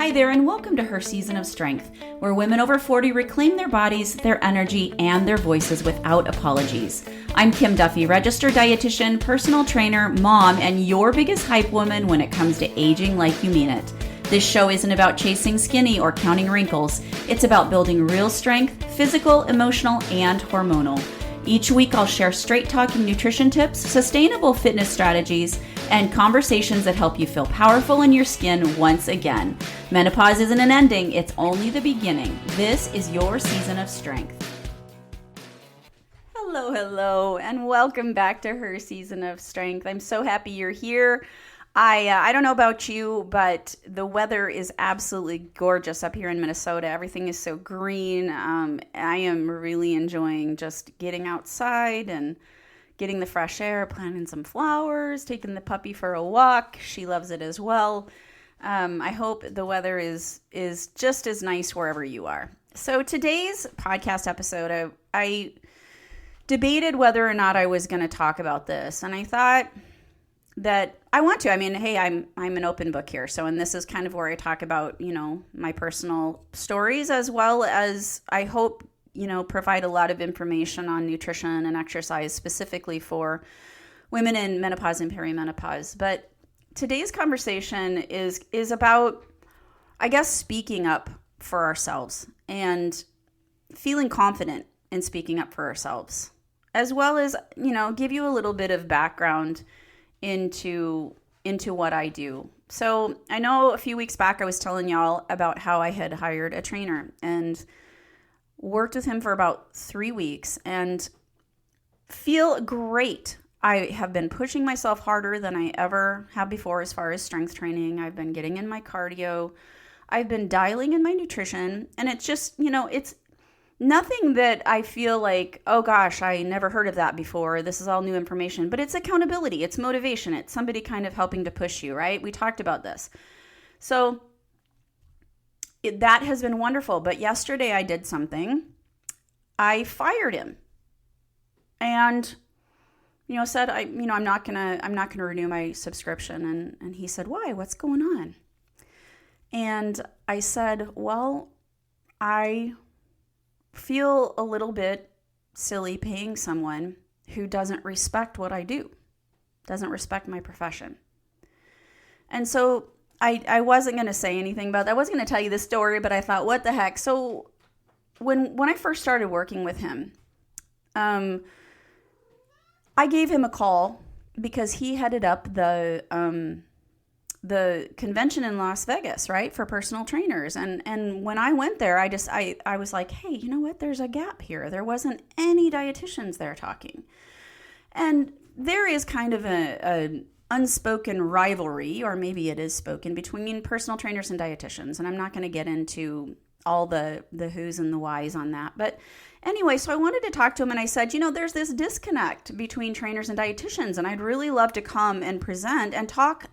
Hi there, and welcome to Her Season of Strength, where women over 40 reclaim their bodies, their energy, and their voices without apologies. I'm Kim Duffy, registered dietitian, personal trainer, mom, and your biggest hype woman when it comes to aging like you mean it. This show isn't about chasing skinny or counting wrinkles. It's about building real strength, physical, emotional, and hormonal. Each week, I'll share straight-talking nutrition tips, sustainable fitness strategies, and conversations that help you feel powerful in your skin once again. Menopause isn't an ending, it's only the beginning. This is your season of strength. Hello, and welcome back to Her Season of Strength. I'm so happy you're here. I don't know about you, but the weather is absolutely gorgeous up here in Minnesota. Everything is so green. I am really enjoying just getting outside and getting the fresh air, planting some flowers, taking the puppy for a walk. She loves it as well. I hope the weather is just as nice wherever you are. So today's podcast episode, I debated whether or not I was going to talk about this, and I thought that I want to. I mean, hey, I'm an open book here. So, and this is kind of where I talk about, my personal stories, as well as I hope, provide a lot of information on nutrition and exercise specifically for women in menopause and perimenopause. But today's conversation is about, I guess, speaking up for ourselves and feeling confident in speaking up for ourselves, as well as, give you a little bit of background into what I do. So I know a few weeks back I was telling y'all about how I had hired a trainer and worked with him for about 3 weeks and feel great. I have been pushing myself harder than I ever have before as far as strength training. I've been getting in my cardio. I've been dialing in my nutrition, and it's just, it's nothing that I feel like, oh gosh, I never heard of that before. This is all new information. But it's accountability. It's motivation. It's somebody kind of helping to push you, right? We talked about this. So that has been wonderful. But yesterday I did something. I fired him. And, said, I'm not gonna renew my subscription. And he said, why? What's going on? And I said, well, I feel a little bit silly paying someone who doesn't respect what I do, doesn't respect my profession. And so I wasn't going to say anything about that. I wasn't going to tell you this story, but I thought, what the heck? So when I first started working with him, I gave him a call because he headed up the convention in Las Vegas, right, for personal trainers. And when I went there, I was like, hey, you know what? There's a gap here. There wasn't any dietitians there talking. And there is kind of an unspoken rivalry, or maybe it is spoken, between personal trainers and dietitians. And I'm not going to get into all the who's and the whys on that. But anyway, so I wanted to talk to him, and I said, there's this disconnect between trainers and dietitians, and I'd really love to come and present and talk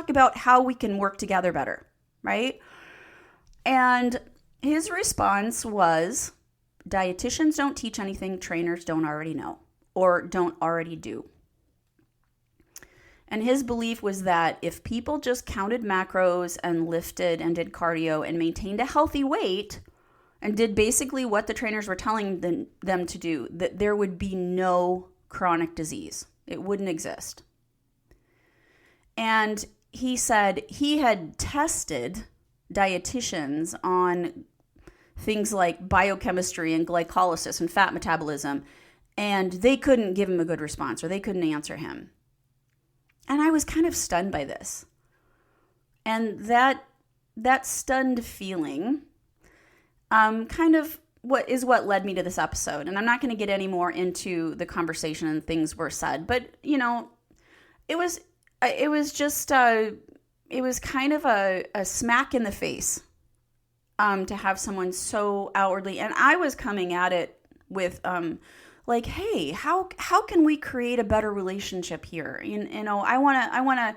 about how we can work together better, right? And his response was, dietitians don't teach anything trainers don't already know or don't already do. And his belief was that if people just counted macros and lifted and did cardio and maintained a healthy weight and did basically what the trainers were telling them to do, that there would be no chronic disease. It wouldn't exist. And he said he had tested dietitians on things like biochemistry and glycolysis and fat metabolism, and they couldn't give him a good response, or they couldn't answer him. And I was kind of stunned by this. And that stunned feeling kind of what led me to this episode. And I'm not going to get any more into the conversation and things were said, but it was kind of a smack in the face to have someone so outwardly, and I was coming at it with like, hey, how can we create a better relationship here? I want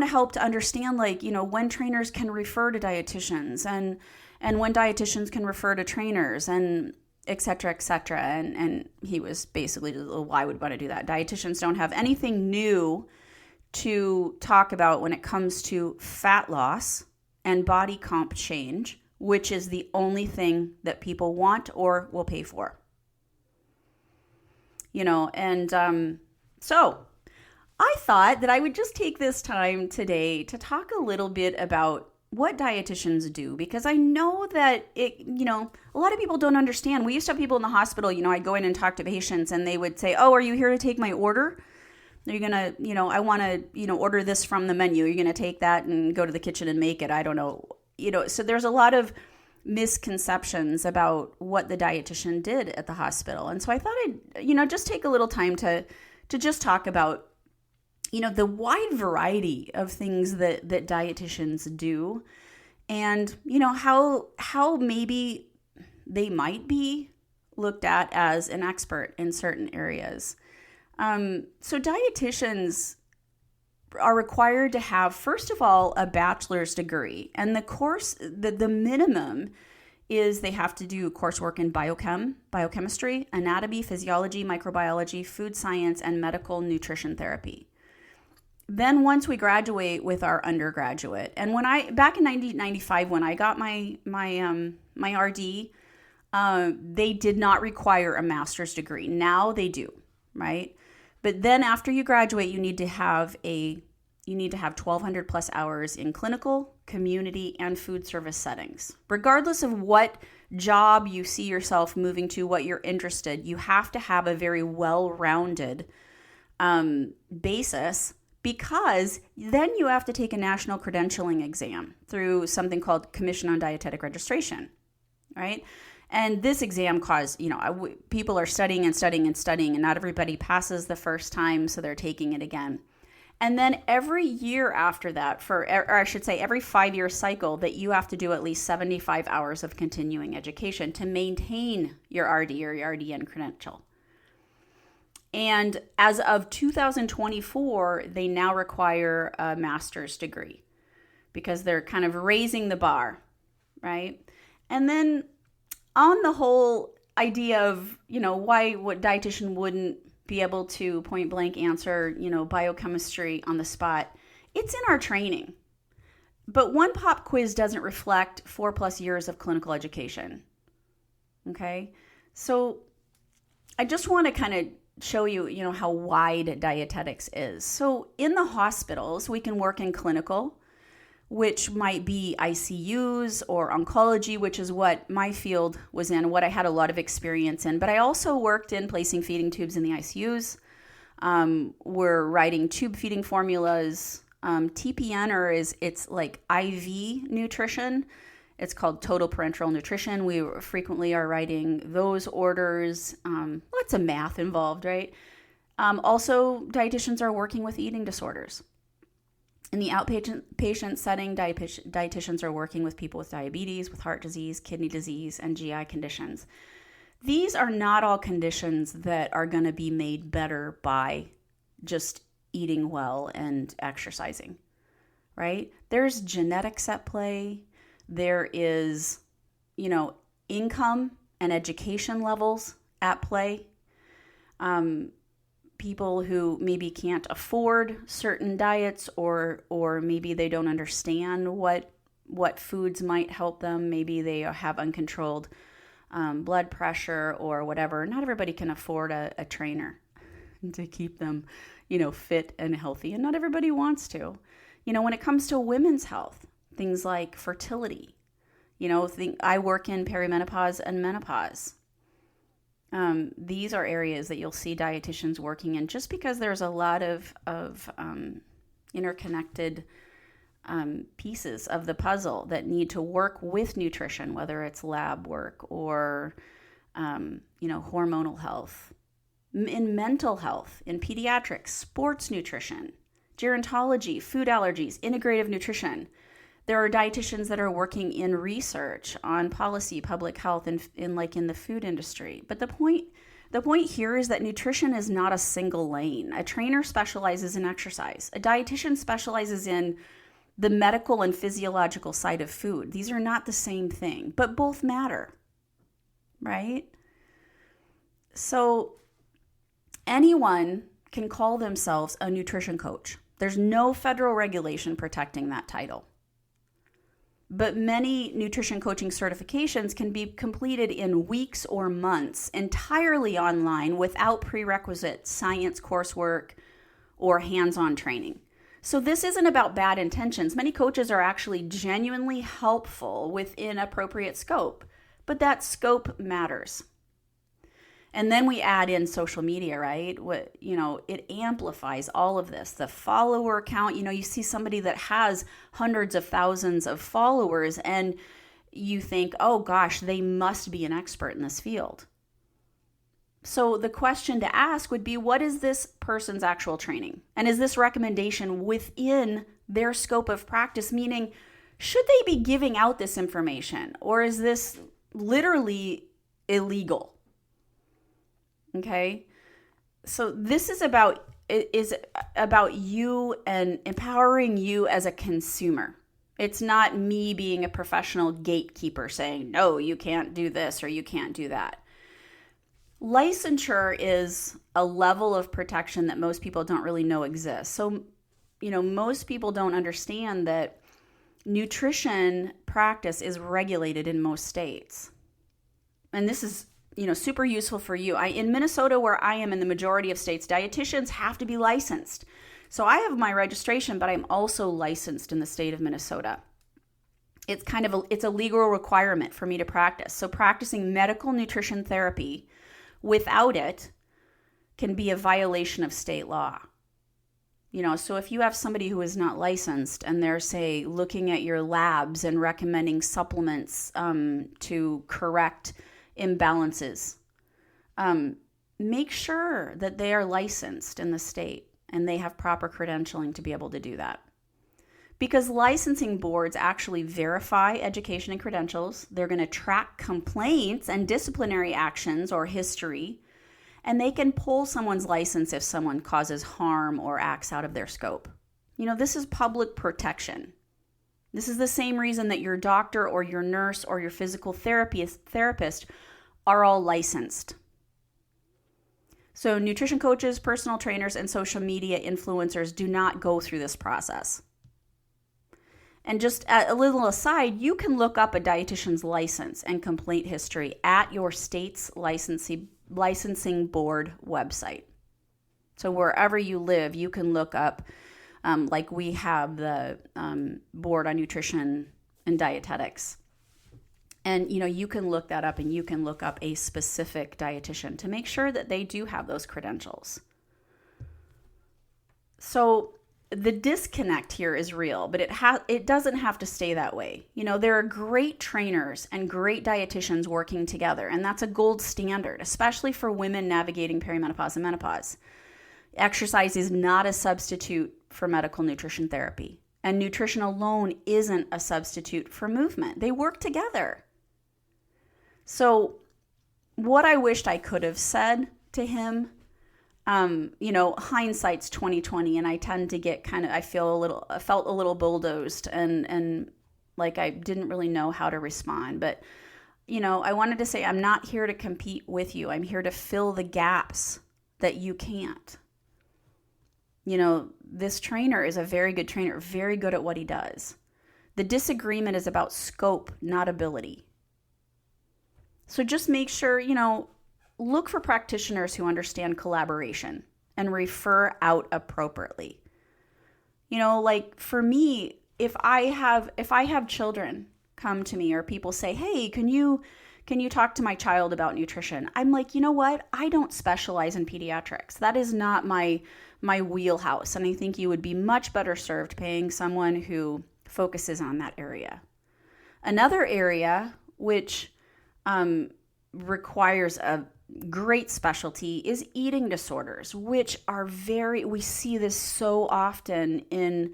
to help to understand, like, when trainers can refer to dietitians and when dietitians can refer to trainers and et cetera, et cetera. And he was basically, why would want to do that? Dietitians don't have anything new to talk about when it comes to fat loss and body comp change, which is the only thing that people want or will pay for. So I thought that I would just take this time today to talk a little bit about what dietitians do, because I know that a lot of people don't understand. We used to have people in the hospital, I'd go in and talk to patients and they would say, "Oh, are you here to take my order? Are you going to, I want to, order this from the menu. You're going to take that and go to the kitchen and make it." I don't know. So there's a lot of misconceptions about what the dietitian did at the hospital. And so I thought I'd, just take a little time to just talk about, the wide variety of things that dietitians do, and, how maybe they might be looked at as an expert in certain areas. So dietitians are required to have, first of all, a bachelor's degree. And the course, the minimum is they have to do coursework in biochemistry, anatomy, physiology, microbiology, food science, and medical nutrition therapy. Then once we graduate with our undergraduate, and back in 1995, when I got my RD, they did not require a master's degree. Now they do, right? But then after you graduate, you need to have 1,200 plus hours in clinical, community, and food service settings. Regardless of what job you see yourself moving to, what you're interested, you have to have a very well-rounded basis, because then you have to take a national credentialing exam through something called Commission on Dietetic Registration, right? And this exam people are studying and studying and studying, and not everybody passes the first time, so they're taking it again. And then every year after that, every 5-year cycle, that you have to do at least 75 hours of continuing education to maintain your RD or your RDN credential. And as of 2024, they now require a master's degree, because they're kind of raising the bar, right? And then on the whole idea of, what dietitian wouldn't be able to point blank answer, biochemistry on the spot, it's in our training. But one pop quiz doesn't reflect 4+ years of clinical education. Okay? So I just want to kind of show you, how wide dietetics is. So in the hospitals, we can work in clinical, which might be ICUs or oncology, which is what my field was in, what I had a lot of experience in. But I also worked in placing feeding tubes in the ICUs. We're writing tube feeding formulas. TPN, it's like IV nutrition. It's called total parenteral nutrition. We frequently are writing those orders. Lots of math involved, right? Also, dietitians are working with eating disorders. In the outpatient setting, dietitians are working with people with diabetes, with heart disease, kidney disease, and GI conditions. These are not all conditions that are going to be made better by just eating well and exercising, right? There's genetics at play. There is, income and education levels at play. People who maybe can't afford certain diets, or maybe they don't understand what foods might help them. Maybe they have uncontrolled blood pressure or whatever. Not everybody can afford a trainer to keep them, fit and healthy. And not everybody wants to. When it comes to women's health, things like fertility, I work in perimenopause and menopause. These are areas that you'll see dietitians working in, just because there's a lot of interconnected pieces of the puzzle that need to work with nutrition, whether it's lab work or, hormonal health, in mental health, in pediatrics, sports nutrition, gerontology, food allergies, integrative nutrition. There are dietitians that are working in research on policy, public health, in the food industry. But the point here is that nutrition is not a single lane. A trainer specializes in exercise. A dietitian specializes in the medical and physiological side of food. These are not the same thing, but both matter, right? So anyone can call themselves a nutrition coach. There's no federal regulation protecting that title. But many nutrition coaching certifications can be completed in weeks or months entirely online without prerequisite science coursework or hands-on training. So this isn't about bad intentions. Many coaches are actually genuinely helpful within appropriate scope, but that scope matters. And then we add in social media, right? It amplifies all of this. The follower count, you see somebody that has hundreds of thousands of followers and you think, oh gosh, they must be an expert in this field. So the question to ask would be, what is this person's actual training? And is this recommendation within their scope of practice? Meaning, should they be giving out this information, or is this literally illegal? Okay, so this is about you and empowering you as a consumer. It's not me being a professional gatekeeper saying, no, you can't do this or you can't do that. Licensure is a level of protection that most people don't really know exists. So, most people don't understand that nutrition practice is regulated in most states. And this is super useful for you. In Minnesota, where I am, in the majority of states, dietitians have to be licensed. So I have my registration, but I'm also licensed in the state of Minnesota. It's a legal requirement for me to practice. So practicing medical nutrition therapy without it can be a violation of state law. So if you have somebody who is not licensed and they're, say, looking at your labs and recommending supplements to correct imbalances, make sure that they are licensed in the state and they have proper credentialing to be able to do that. Because licensing boards actually verify education and credentials. They're going to track complaints and disciplinary actions or history, and they can pull someone's license if someone causes harm or acts out of their scope. This is public protection. This is the same reason that your doctor or your nurse or your physical therapist are all licensed. So nutrition coaches, personal trainers, and social media influencers do not go through this process. And just a little aside, you can look up a dietitian's license and complaint history at your state's licensing board website. So wherever you live, you can look up, like we have the Board on Nutrition and Dietetics. And, you can look that up and you can look up a specific dietitian to make sure that they do have those credentials. So the disconnect here is real, but it doesn't have to stay that way. There are great trainers and great dietitians working together, and that's a gold standard, especially for women navigating perimenopause and menopause. Exercise is not a substitute for medical nutrition therapy, and nutrition alone isn't a substitute for movement. They work together. So what I wished I could have said to him, hindsight's 2020, and I tend to get I felt a little bulldozed and like I didn't really know how to respond. But, I wanted to say, I'm not here to compete with you. I'm here to fill the gaps that you can't. This trainer is a very good trainer, very good at what he does. The disagreement is about scope, not ability. So just make sure, look for practitioners who understand collaboration and refer out appropriately. Like for me, if I have children come to me or people say, hey, can you talk to my child about nutrition? I'm like, you know what? I don't specialize in pediatrics. That is not my wheelhouse. And I think you would be much better served paying someone who focuses on that area. Another area which requires a great specialty is eating disorders, which are we see this so often in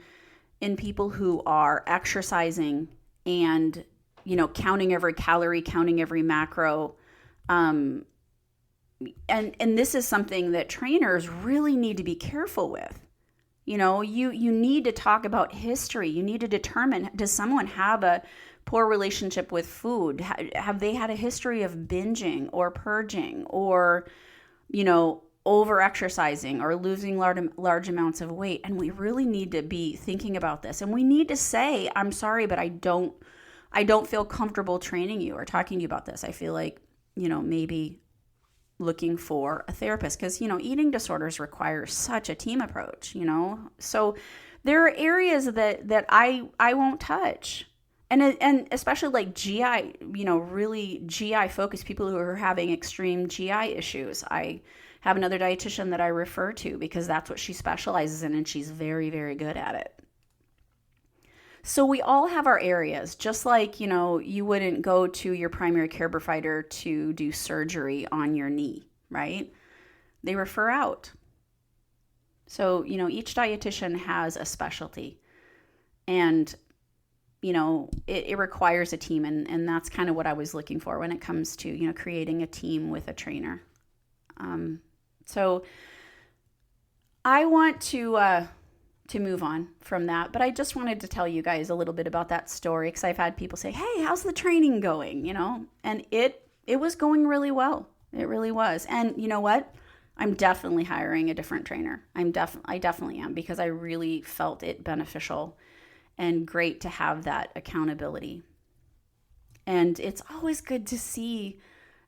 people who are exercising and, counting every calorie, counting every macro. And this is something that trainers really need to be careful with. You need to talk about history. You need to determine, does someone have a poor relationship with food? Have they had a history of binging or purging or, over-exercising or losing large amounts of weight? And we really need to be thinking about this. And we need to say, I'm sorry, but I don't I don't feel comfortable training you or talking to you about this. I feel like, maybe looking for a therapist, because, eating disorders require such a team approach, So there are areas that I won't touch. And especially like GI, really GI focused people who are having extreme GI issues. I have another dietitian that I refer to because that's what she specializes in, and she's very, very good at it. So we all have our areas, just like, you wouldn't go to your primary care provider to do surgery on your knee, right? They refer out. So, each dietitian has a specialty, and, it requires a team. And that's kind of what I was looking for when it comes to, creating a team with a trainer. So I want to move on from that, but I just wanted to tell you guys a little bit about that story, because I've had people say, hey, how's the training going? And it was going really well. It really was. And you know what? I'm definitely hiring a different trainer. I definitely am, because I really felt it beneficial and great to have that accountability. And it's always good to see,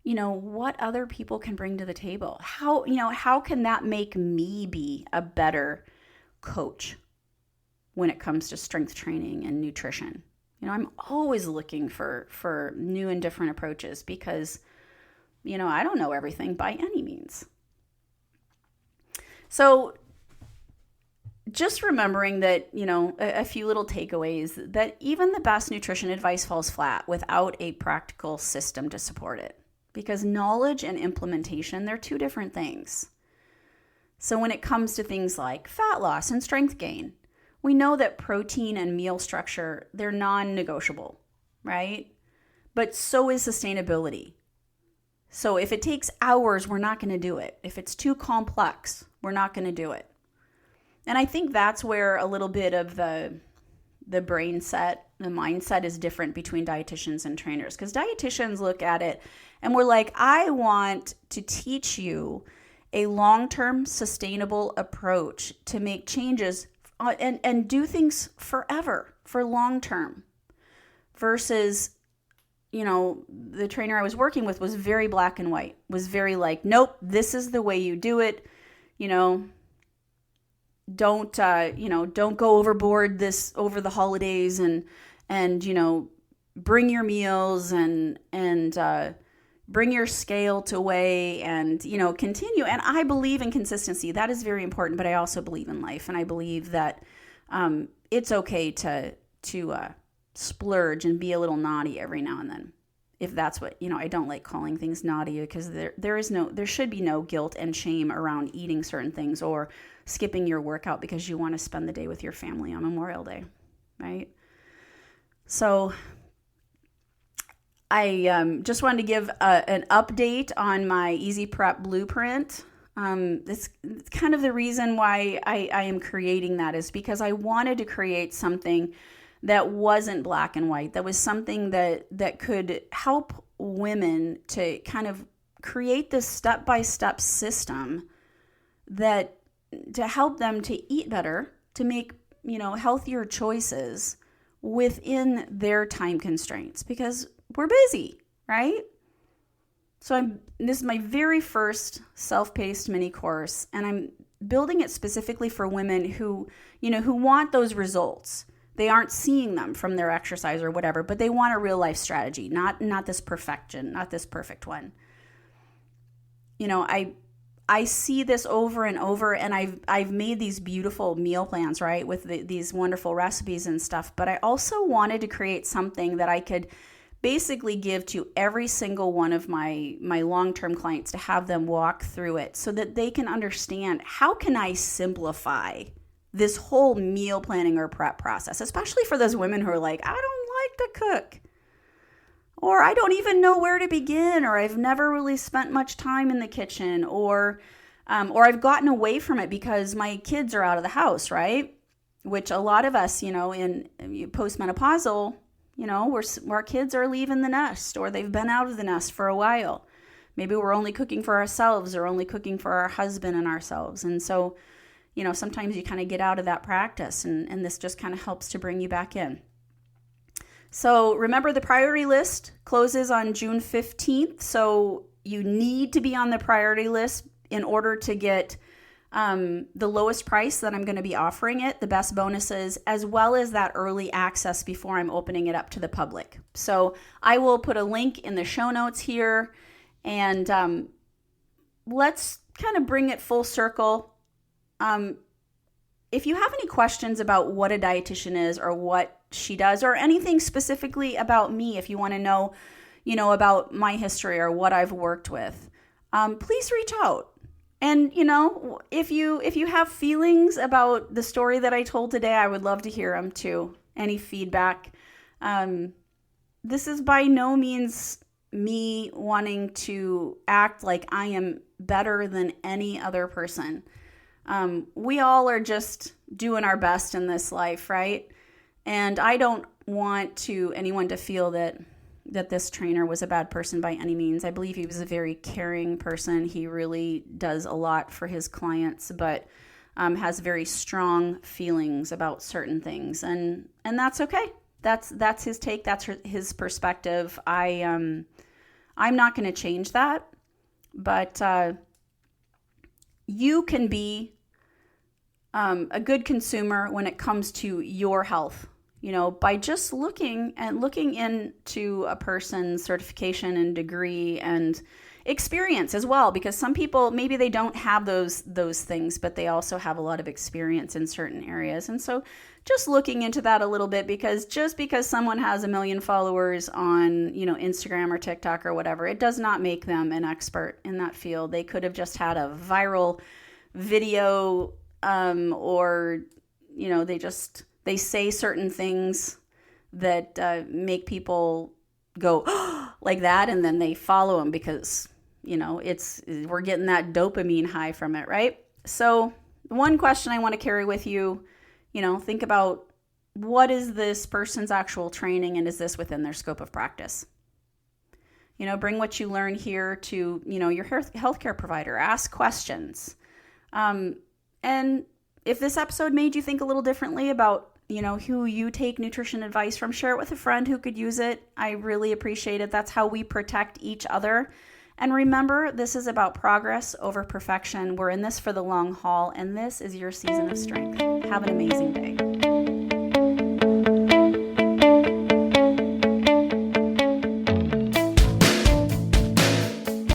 what other people can bring to the table. How can that make me be a better coach when it comes to strength training and nutrition? I'm always looking for new and different approaches, because, I don't know everything by any means. So just remembering that, a few little takeaways, that even the best nutrition advice falls flat without a practical system to support it, because knowledge and implementation, they're two different things. So when it comes to things like fat loss and strength gain, we know that protein and meal structure, they're non-negotiable, right? But so is sustainability. So if it takes hours, we're not going to do it. If it's too complex, we're not going to do it. And I think that's where a little bit of the mindset is different between dietitians and trainers. Because dietitians look at it and we're like, I want to teach you a long-term sustainable approach to make changes and do things forever, for long-term, versus, the trainer I was working with was very black and white, was very like, nope, this is the way you do it. Don't go overboard over the holidays and bring your meals and bring your scale to weigh and, continue. And I believe in consistency. That is very important, but I also believe in life. And I believe that it's okay to splurge and be a little naughty every now and then. If that's what, I don't like calling things naughty, because there should be no guilt and shame around eating certain things or skipping your workout because you want to spend the day with your family on Memorial Day, right? So I just wanted to give an update on my Easy Prep Blueprint. This kind of the reason why I am creating that is because I wanted to create something that wasn't black and white, that was something that could help women to kind of create this step-by-step system that to help them to eat better, to make, healthier choices within their time constraints, because we're busy, right? So this is my very first self-paced mini course, and I'm building it specifically for women who want those results. They aren't seeing them from their exercise or whatever, but they want a real life strategy, not this perfection, not this perfect one. I see this over and over, and I've made these beautiful meal plans, right, with these wonderful recipes and stuff. But I also wanted to create something that I could basically give to every single one of my long-term clients, to have them walk through it so that they can understand, how can I simplify this whole meal planning or prep process, especially for those women who are like, I don't like to cook, or I don't even know where to begin, or I've never really spent much time in the kitchen, or I've gotten away from it because my kids are out of the house, right? Which a lot of us, in postmenopausal, our kids are leaving the nest, or they've been out of the nest for a while. Maybe we're only cooking for ourselves, or only cooking for our husband and ourselves. And so, sometimes you kind of get out of that practice, and this just kind of helps to bring you back in. So remember, the priority list closes on June 15th. So you need to be on the priority list in order to get the lowest price that I'm going to be offering it, the best bonuses, as well as that early access before I'm opening it up to the public. So I will put a link in the show notes here, and let's kind of bring it full circle. If you have any questions about what a dietitian is or what she does, or anything specifically about me, if you want to know, about my history or what I've worked with, please reach out. And, if you have feelings about the story that I told today, I would love to hear them too. Any feedback. This is by no means me wanting to act like I am better than any other person. We all are just doing our best in this life, right? And I don't want anyone to feel that this trainer was a bad person by any means. I believe he was a very caring person. He really does a lot for his clients, but has very strong feelings about certain things, and that's okay. That's his take. That's his perspective. I'm not going to change that, but you can be a good consumer when it comes to your health. By just looking into a person's certification and degree and experience as well, because some people, maybe they don't have those things, but they also have a lot of experience in certain areas. And so just looking into that a little bit, because just because someone has 1 million followers on, Instagram or TikTok or whatever, it does not make them an expert in that field. They could have just had a viral video, or, they say certain things that make people go like that, and then they follow them because, we're getting that dopamine high from it, right? So one question I want to carry with you, think about, what is this person's actual training, and is this within their scope of practice? Bring what you learn here to, your healthcare provider. Ask questions. And if this episode made you think a little differently about, who you take nutrition advice from, share it with a friend who could use it. I really appreciate it. That's how we protect each other. And remember, this is about progress over perfection. We're in this for the long haul, and this is your season of strength. Have an amazing day.